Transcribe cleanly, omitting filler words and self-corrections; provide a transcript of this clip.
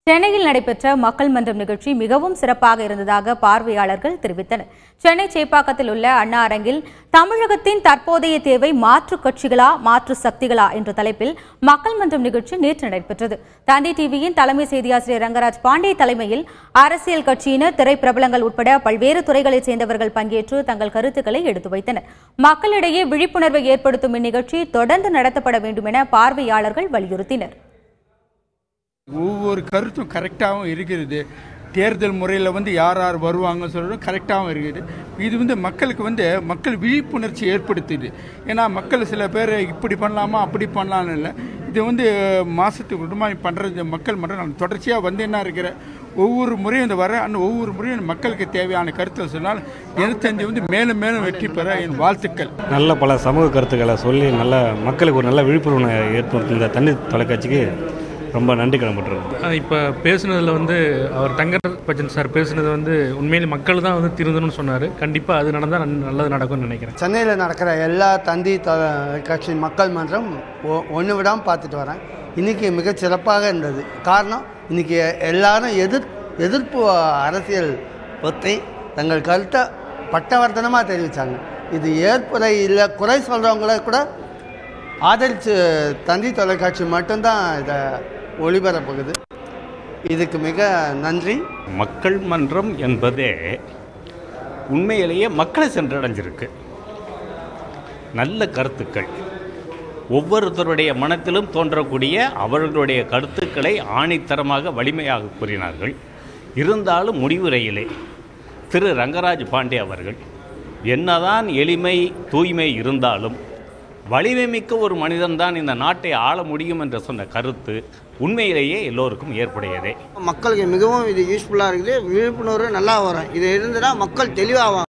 சென்னையில் நடைபெற்ற மக்கள் மன்றம் நிகழ்ச்சி மிகவும் சிறப்பாக இருந்ததாக பார்வையாளர்கள் தெரிவித்தனர். சென்னை சேப்பாக்கத்தில் உள்ள அண்ணா அரங்கில் தமிழகத்தின் தற்போதைய தேவை மாற்றுக் கட்சிகளா மாற்று சக்திகளா என்ற தலைப்பில் மக்கள் மன்றம் நிகழ்ச்சி நேற்று நடைபெற்றது. தந்தி டிவியின் தலைமை செய்தியாசிரியர் ரங்கராஜ் பாண்டே தலைமையில் அரசியல் கட்சியினர், திரைப்பிரபலங்கள் உட்பட பல்வேறு துறைகளைச் சேர்ந்தவர்கள் பங்கேற்று தங்கள் கருத்துக்களை எடுத்து வைத்தனர். மக்களிடையே விழிப்புணர்வை ஏற்படுத்தும் இந்நிகழ்ச்சி தொடர்ந்து நடத்தப்பட வேண்டும் என பார்வையாளர்கள் வலியுறுத்தினர். ஒவ்வொரு கருத்தும் கரெக்டாகவும் இருக்கிறது. தேர்தல் முறையில் யார் யார் வருவாங்க சொல்கிறது கரெக்டாகவும் இருக்குது. இது மக்களுக்கு மக்கள் விழிப்புணர்ச்சி ஏற்படுத்துது. ஏன்னா மக்கள் சில பேர் இப்படி பண்ணலாமா அப்படி பண்ணலான்னு இல்லை. இது மாதத்துக்கு விடுமாய் பண்ணுறது மக்கள் மட்டும் நான் தொடர்ச்சியாக என்ன இருக்கிற ஒவ்வொரு முறையும் ஒவ்வொரு முறையும் மக்களுக்கு தேவையான கருத்தை சொன்னால் எனக்கு மேலும் மேலும் வெற்றி பெற என் வாழ்த்துக்கள். நல்ல பல சமூக கருத்துக்களை சொல்லி நல்ல மக்களுக்கு ஒரு நல்ல விழிப்புணர்வு ஏற்படுத்தும் இந்த தந்தி தொலைக்காட்சிக்கு ரொம்ப நன்றி கடன்பட்டுருக்கோம். இப்போ பேசுனதில் அவர் தங்கர் பச்சன் சார் பேசுனது உண்மையிலே மக்கள் தான் திருந்தணும்னு சொன்னார். கண்டிப்பாக அது நடந்தால் நல்லது நடக்கும்னு நினைக்கிறேன். சென்னையில் நடக்கிற எல்லா தந்தி தொலைக்காட்சி மக்கள் மன்றம் ஒன்று விடாமல் பார்த்துட்டு வரேன். இன்றைக்கி மிகச் சிறப்பாக இருந்தது. காரணம், இன்றைக்கி எல்லாரும் எதிர்ப்பு அரசியல் பற்றி தங்கள் கருத்தை பட்டவர்த்தனமாக தெரிவித்தாங்க. இது ஏற்புரை இல்லை குறை சொல்கிறவங்கள கூட ஆதரித்து தந்தி தொலைக்காட்சி மட்டும்தான் இதை ஒளிபரப்புகிறது. இதுக்கு மிக நன்றி. மக்கள் மன்றம் என்பதே உண்மையிலேயே மக்களை சென்றடைஞ்சிருக்கு. நல்ல கருத்துக்கள் ஒவ்வொருத்தருடைய மனத்திலும் தோன்றக்கூடிய அவர்களுடைய கருத்துக்களை ஆணித்தரமாக வலிமையாக கூறினார்கள். இருந்தாலும் முடிவுரையிலே திரு ரங்கராஜ் பாண்டே அவர்கள் என்னதான் எளிமை தூய்மை இருந்தாலும் வலிமை மிக்க ஒரு மனிதன்தான் இந்த நாட்டை ஆள முடியும் என்று சொன்ன கருத்து உண்மையிலேயே எல்லோருக்கும் ஏற்புடையதே. மக்களுக்கு மிகவும் இது யூஸ்ஃபுல்லாக இருக்குது. விழிப்புணர்வு நல்லா வரும். இது இருந்துன்னா மக்கள் தெளிவாகும்.